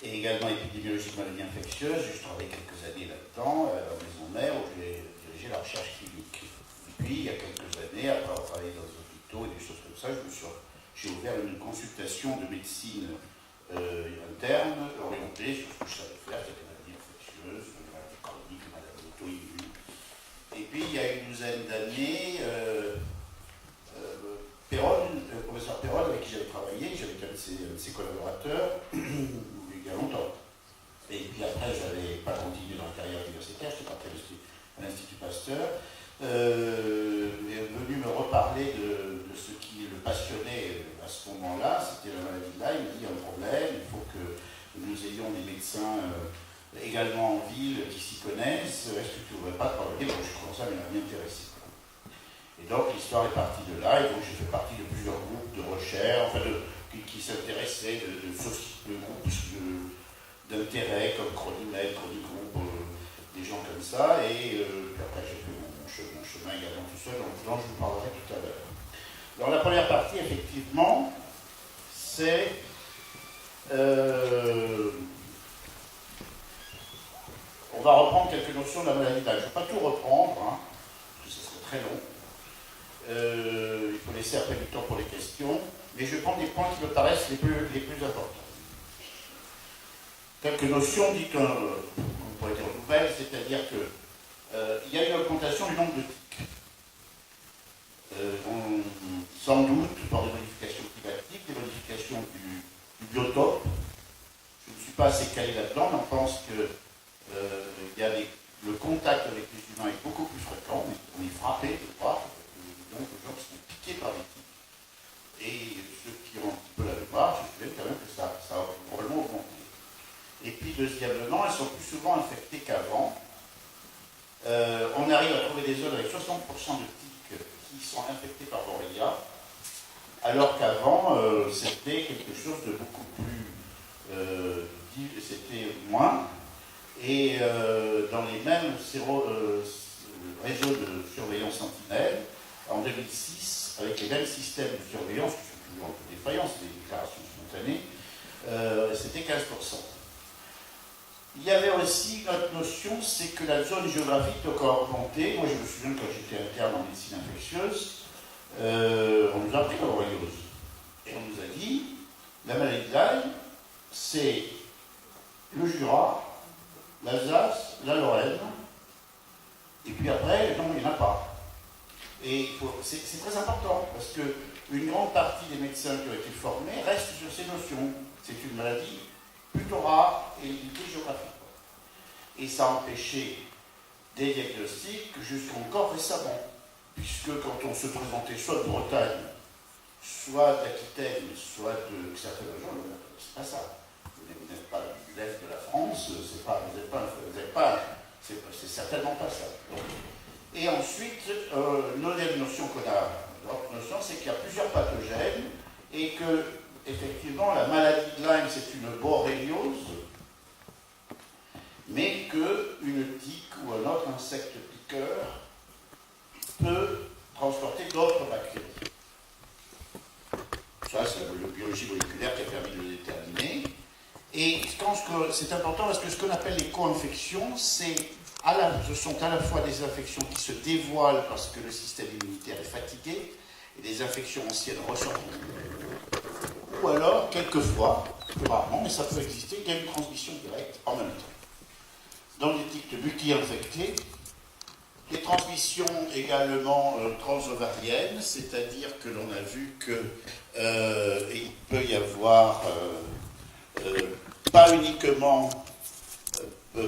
et également épidémiologie de maladies infectieuses. J'ai travaillé quelques années là-dedans, à la maison mère, où j'ai dirigé la recherche clinique. Et puis, il y a quelques années, après avoir travaillé dans des hôpitaux et des choses comme ça, j'ai ouvert une consultation de médecine interne, orientée sur ce que je savais faire, c'est les maladies infectieuses, les maladies chroniques, les maladies auto-immunes. Et puis, il y a une douzaine d'années, le professeur Perron, avec qui j'avais travaillé, j'avais été un de ses collaborateurs, il y a longtemps. Et puis après, je n'avais pas continué dans la carrière universitaire, j'étais parti à l'Institut Pasteur, est venu me reparler de ce qui le passionnait à ce moment-là, c'était la maladie de Lyme. Il me dit, il y a un problème, il faut que nous ayons des médecins également en ville qui s'y connaissent, est-ce que tu ne voudrais pas travailler? Bon, je commençais à m'intéresser. Et donc l'histoire est partie de là, et donc j'ai fait partie de plusieurs groupes de recherche, enfin qui s'intéressaient de groupes d'intérêt comme Chronimètre, Chronigroup, des gens comme ça, et puis après j'ai fait mon chemin également tout seul, dont je vous parlerai tout à l'heure. Alors la première partie, effectivement, c'est on va reprendre quelques notions de la maladie de Lyme. Je ne vais pas tout reprendre, hein, parce que ce serait très long. Il faut laisser après du temps pour les questions, mais je vais prendre des points qui me paraissent les plus importants. Quelques notions dites, on pourrait dire nouvelles, c'est-à-dire qu'il y a une augmentation du nombre de tiques. Sans doute par des modifications climatiques, des modifications du biotope. Je ne suis pas assez calé là-dedans, mais on pense que le contact avec les humains est beaucoup plus fréquent, on est frappé de voir donc les gens qui sont piqués par les tiques. Et ceux qui ont un petit peu la mémoire, je sais quand même que ça a probablement augmenté. Et puis deuxièmement, elles sont plus souvent infectées qu'avant. On arrive à trouver des zones avec 60% de tiques qui sont infectées par Borrelia, alors qu'avant, c'était quelque chose de beaucoup plus... c'était moins. Et dans les mêmes réseaux de surveillance sentinelle, en 2006, avec les mêmes systèmes de surveillance, qui sont toujours un peu défaillants, c'est des déclarations spontanées, c'était 15%. Il y avait aussi une autre notion, c'est que la zone géographique doit augmenter. Moi, je me souviens quand j'étais interne en médecine infectieuse, on nous a appris la borréliose. Et on nous a dit, la maladie de Lyme, c'est le Jura, l'Alsace, la Lorraine, et puis après, non, il n'y en a pas. Et c'est très important, parce qu'une grande partie des médecins qui ont été formés restent sur ces notions. C'est une maladie plutôt rare et limitée géographique. Et ça a empêché des diagnostics jusqu'encore récemment, puisque quand on se présentait soit de Bretagne, soit d'Aquitaine, soit de certaines régions, c'est pas ça. Vous n'êtes pas de l'Est de la France, c'est certainement pas ça. Donc, et ensuite, l'autre notion qu'on a, c'est qu'il y a plusieurs pathogènes et que, effectivement, la maladie de Lyme, c'est une borréliose, mais qu'une tique ou un autre insecte piqueur peut transporter d'autres bactéries. Ça, c'est la biologie moléculaire qui a permis de le déterminer. Et je pense que c'est important parce que ce qu'on appelle les co-infections, ce sont à la fois des infections qui se dévoilent parce que le système immunitaire est fatigué, et des infections anciennes ressortent. Ou alors, quelquefois, plus rarement, mais ça peut exister, il y a une transmission directe en même temps. Dans les tiques multi-infectées, les transmissions également transovariennes, c'est-à-dire que l'on a vu qu'il peut y avoir, pas uniquement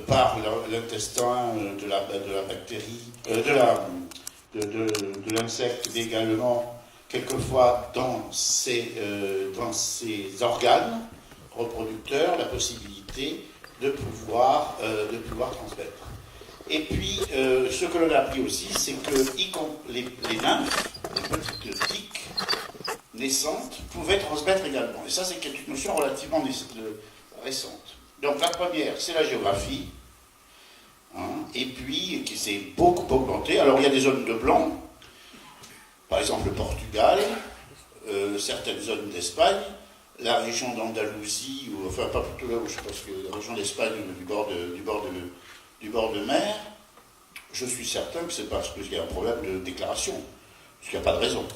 par l'intestin de la bactérie, de l'insecte, mais également quelquefois dans ces organes reproducteurs, la possibilité de pouvoir transmettre. Et puis, ce que l'on a appris aussi, c'est que les nymphes, les petites tiques naissantes, pouvaient transmettre également. Et ça, c'est une notion relativement récente. Donc, la première, c'est la géographie, hein, et puis, qui s'est beaucoup augmentée. Alors, il y a des zones de blanc, par exemple le Portugal, certaines zones d'Espagne, la région d'Andalousie, ou enfin pas plutôt là où je pense que la région d'Espagne, du bord de mer, je suis certain que c'est parce qu'il y a un problème de déclaration, parce qu'il n'y a pas de raison.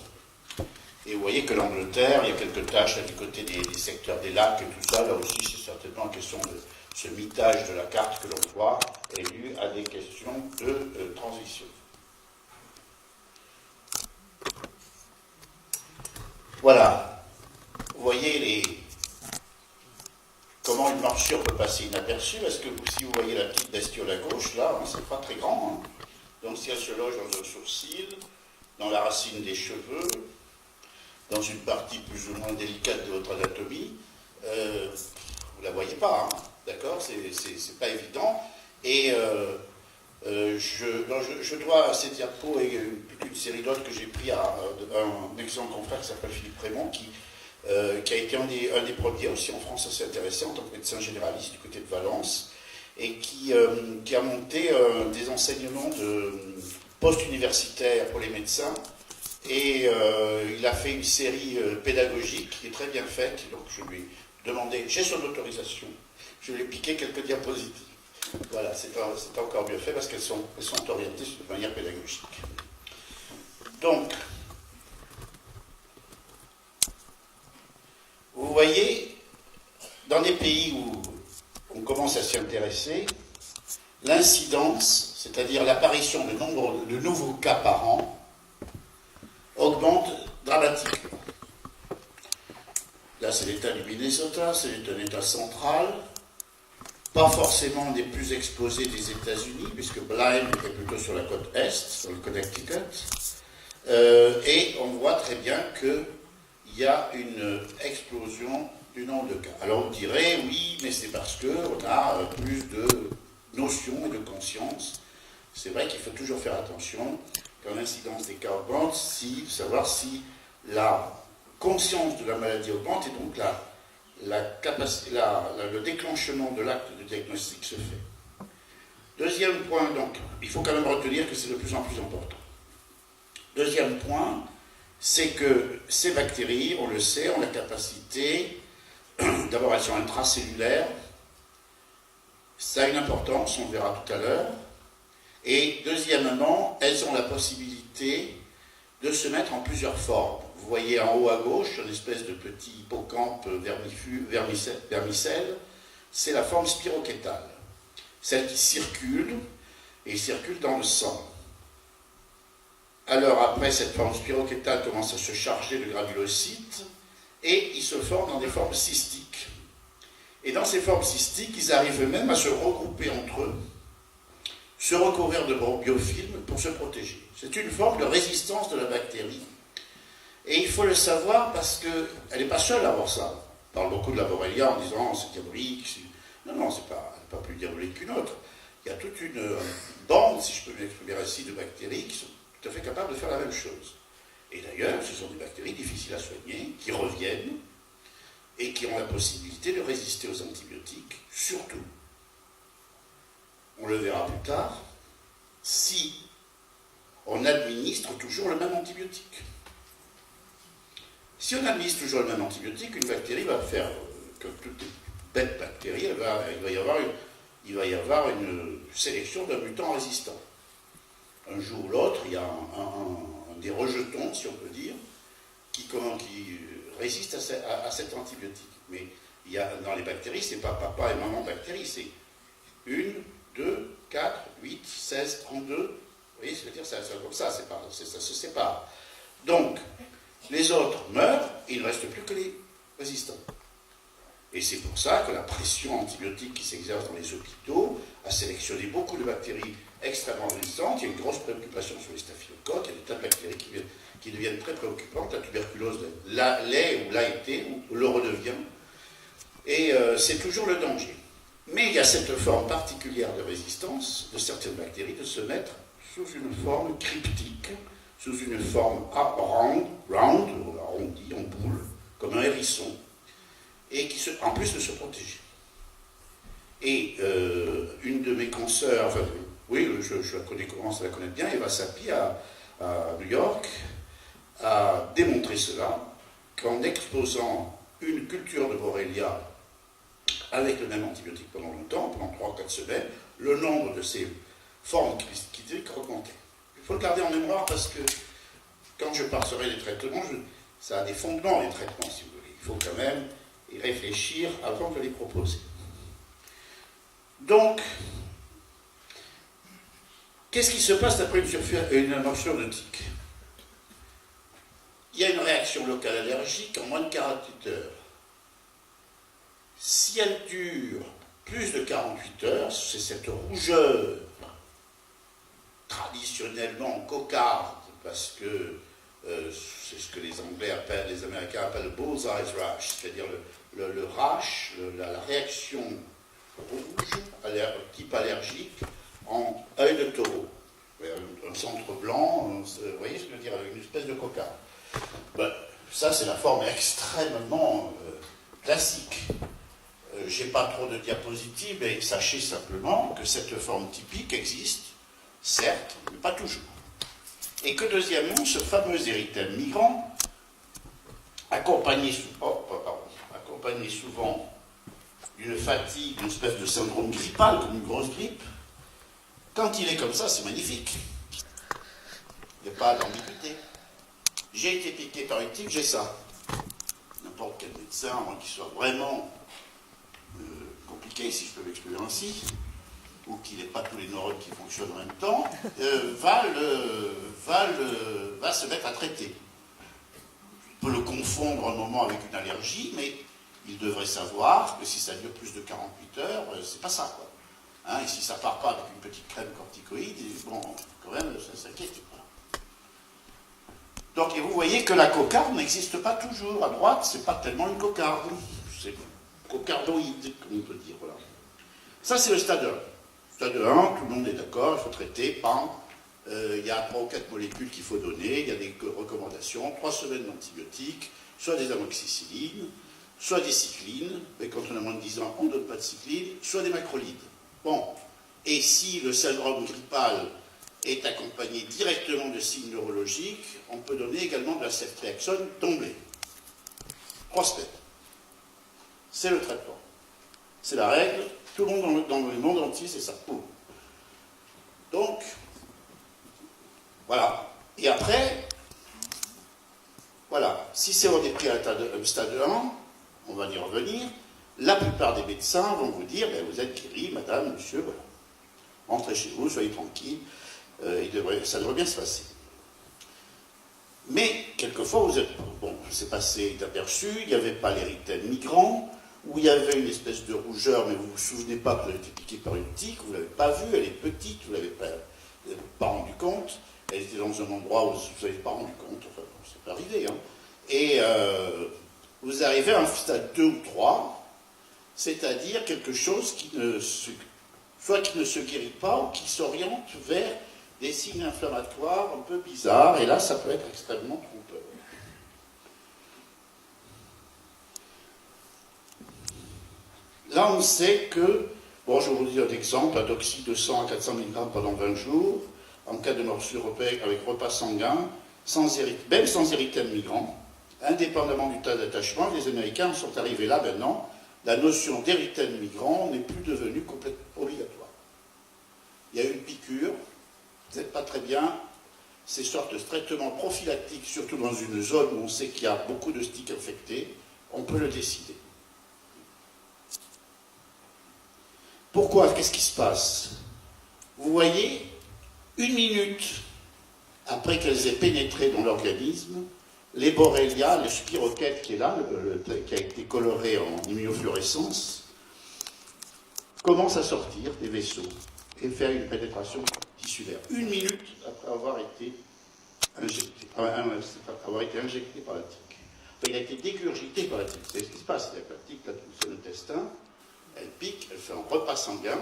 Et vous voyez que l'Angleterre, il y a quelques tâches là, du côté des secteurs des lacs et tout ça, là aussi c'est certainement une question de ce mitage de la carte que l'on voit est dû à des questions de transition. Voilà. Vous voyez comment une morsure peut passer inaperçue. Parce que si vous voyez la petite bestiole à gauche, là, c'est pas très grand. Hein. Donc si elle se loge dans un sourcil, dans la racine des cheveux, dans une partie plus ou moins délicate de votre anatomie, vous la voyez pas, hein, d'accord, c'est pas évident. Et je dois à ces diapos et une série d'autres que j'ai pris à un excellent confrère qui s'appelle Philippe Prémont, qui a été un des premiers aussi en France assez intéressant en tant que médecin généraliste du côté de Valence, et qui a monté des enseignements de post-universitaires pour les médecins. Et il a fait une série pédagogique qui est très bien faite. Donc je lui ai demandé, j'ai son autorisation, je lui ai piqué quelques diapositives. Voilà, c'est encore mieux fait parce qu'elles sont orientées de manière pédagogique. Donc, vous voyez, dans des pays où on commence à s'y intéresser, l'incidence, c'est-à-dire l'apparition de nouveaux cas par an, augmente dramatiquement. Là, c'est l'État du Minnesota, c'est un État central, pas forcément des plus exposés des États-Unis, puisque Lyme est plutôt sur la côte est, sur le Connecticut, et on voit très bien qu'il y a une explosion du nombre de cas. Alors on dirait, oui, mais c'est parce qu'on a plus de notions et de conscience. C'est vrai qu'il faut toujours faire attention quand l'incidence des cas augmente, savoir si la conscience de la maladie augmente et donc le déclenchement de l'acte de diagnostic se fait. Deuxième point, donc, il faut quand même retenir que c'est de plus en plus important. Deuxième point, c'est que ces bactéries, on le sait, ont la capacité, d'abord elles sont intracellulaires, ça a une importance, on le verra tout à l'heure, et deuxièmement, elles ont la possibilité de se mettre en plusieurs formes. Vous voyez en haut à gauche, une espèce de petit hippocampe vermicelle, c'est la forme spirochétale, celle qui circule, et circule dans le sang. Alors après, cette forme spirochétale commence à se charger de granulocytes, et ils se forment dans des formes cystiques. Et dans ces formes cystiques, ils arrivent même à se regrouper entre eux, se recouvrir de biofilms pour se protéger. C'est une forme de résistance de la bactérie. Et il faut le savoir parce qu'elle n'est pas seule à avoir ça. On parle beaucoup de la Borrelia en disant c'est diabolique. Non, c'est pas plus diabolique qu'une autre. Il y a toute une bande, si je peux m'exprimer ainsi, de bactéries qui sont tout à fait capables de faire la même chose. Et d'ailleurs, ce sont des bactéries difficiles à soigner, qui reviennent et qui ont la possibilité de résister aux antibiotiques, surtout. On le verra plus tard, si on administre toujours le même antibiotique. Si on administre toujours le même antibiotique, une bactérie va faire, comme toutes les bêtes bactéries, il va y avoir une sélection d'un mutant résistant. Un jour ou l'autre, il y a des rejetons, si on peut dire, qui résistent à cet antibiotique. Mais dans les bactéries, ce n'est pas papa et maman bactéries, c'est 1, 2, 4, 8, 16, 32. Vous voyez, c'est-à-dire ça comme ça, ça se sépare. Donc, les autres meurent et il ne reste plus que les résistants. Et c'est pour ça que la pression antibiotique qui s'exerce dans les hôpitaux a sélectionné beaucoup de bactéries extrêmement résistantes. Il y a une grosse préoccupation sur les staphylocoques, il y a des tas de bactéries qui deviennent très préoccupantes. La tuberculose l'est ou l'a été ou le redevient. Et c'est toujours le danger. Mais il y a cette forme particulière de résistance de certaines bactéries de se mettre sous une forme cryptique, sous une forme round, arrondie, en boule, comme un hérisson, et qui en plus de se protéger. Et une de mes consoeurs, enfin, oui, je la connais, commence à la connaître bien, Eva Sapi à New York, a démontré cela qu'en exposant une culture de Borrelia avec le même antibiotique pendant longtemps, pendant 3 ou 4 semaines, le nombre de ces formes critiques augmentait. Il faut le garder en mémoire parce que quand je passerai les traitements, ça a des fondements, les traitements, si vous voulez. Il faut quand même y réfléchir avant de les proposer. Donc, qu'est-ce qui se passe après une morsure de tique? Il y a une réaction locale allergique en moins de 48 heures. Si elle dure plus de 48 heures, c'est cette rougeur traditionnellement cocarde, parce que c'est ce que les Anglais appellent, les Américains appellent le bullseye rash, c'est-à-dire le rash, la réaction rouge, type allergique, en œil de taureau. Un centre blanc, vous voyez ce que je veux dire, une espèce de cocarde. Ben, ça, c'est la forme extrêmement classique. Je n'ai pas trop de diapositives, mais sachez simplement que cette forme typique existe, certes, mais pas toujours. Et que deuxièmement, ce fameux érythème migrant, accompagné souvent d'une fatigue, d'une espèce de syndrome grippal, comme une grosse grippe, quand il est comme ça, c'est magnifique. Il n'y a pas d'ambiguïté. J'ai été piqué par une tique, j'ai ça. N'importe quel médecin, à moins qu'il soit vraiment compliqué, si je peux m'exprimer ainsi, ou qu'il n'ait pas tous les neurones qui fonctionnent en même temps, va se mettre à traiter. On peut le confondre un moment avec une allergie, mais il devrait savoir que si ça dure plus de 48 heures, c'est pas ça, quoi. Hein, et si ça part pas avec une petite crème corticoïde, bon, quand même, ça s'inquiète pas. Donc, et vous voyez que la cocarde n'existe pas toujours. À droite, c'est pas tellement une cocarde. C'est cocardoïde, comme on peut dire, voilà. Ça, c'est le stade 1. Stade 1, tout le monde est d'accord, il faut traiter, il y a 3 ou 4 molécules qu'il faut donner, il y a des recommandations, 3 semaines d'antibiotiques, soit des amoxicillines, soit des cyclines, mais quand on a moins de 10 ans, on ne donne pas de cycline, soit des macrolides. Bon, et si le syndrome grippal est accompagné directement de signes neurologiques, on peut donner également de la ceftriaxone d'emblée. 3 semaines. C'est le traitement. C'est la règle. Tout le monde dans le monde entier, c'est ça. Donc, voilà. Et après, voilà. Si c'est on est pris à un stade 1, on va y revenir, la plupart des médecins vont vous dire, ben, vous êtes guéri, madame, monsieur, voilà. Rentrez chez vous, soyez tranquille, ça devrait bien se passer. Mais, quelquefois, vous êtes, bon, c'est passé d'aperçu, il n'y avait pas l'érythème migrant, où il y avait une espèce de rougeur, mais vous ne vous souvenez pas que vous avez été piqué par une tique, vous ne l'avez pas vue, elle est petite, vous ne l'avez pas rendu compte, elle était dans un endroit où vous n'avez pas rendu compte, enfin, bon, ça peut arriver, hein. Et vous arrivez à un stade 2 ou 3, c'est-à-dire quelque chose qui ne se guérit pas, ou qui s'oriente vers des signes inflammatoires un peu bizarres, et là, ça peut être extrêmement trompeur. Là, on sait que, bon, je vais vous dire un exemple, un doxy de 100 à 400 mg pendant 20 jours, en cas de morsure avec repas sanguin, même sans érythème migrant, indépendamment du tas d'attachement, les Américains sont arrivés là maintenant, la notion d'érythème migrant n'est plus devenue complètement obligatoire. Il y a une piqûre, vous n'êtes pas très bien, ces sortes de traitements prophylactiques, surtout dans une zone où on sait qu'il y a beaucoup de tiques infectés, on peut le décider. Pourquoi? Qu'est-ce qui se passe? Vous voyez, 1 minute après qu'elles aient pénétré dans l'organisme, les Borrelia, le spirochète qui est là, qui a été coloré en immunofluorescence, commence à sortir des vaisseaux et faire une pénétration tissulaire. 1 minute après avoir été injecté par la tique. Enfin, il a été dégurgité par la tique. C'est ce qui se passe. La tique, là, c'est l'intestin. Elle pique, elle fait un repas sanguin,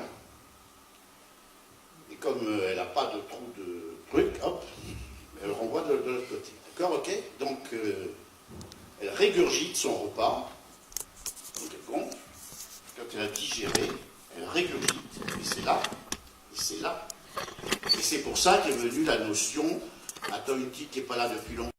et comme elle n'a pas de trou de truc, hop, elle renvoie de l'autre côté. D'accord, ok? Donc, elle régurgite son repas, donc elle gonfle, quand elle a digéré, elle régurgite, et c'est là, et c'est là. Et c'est pour ça qu'est venue la notion, attends, une tique qui n'est pas là depuis longtemps,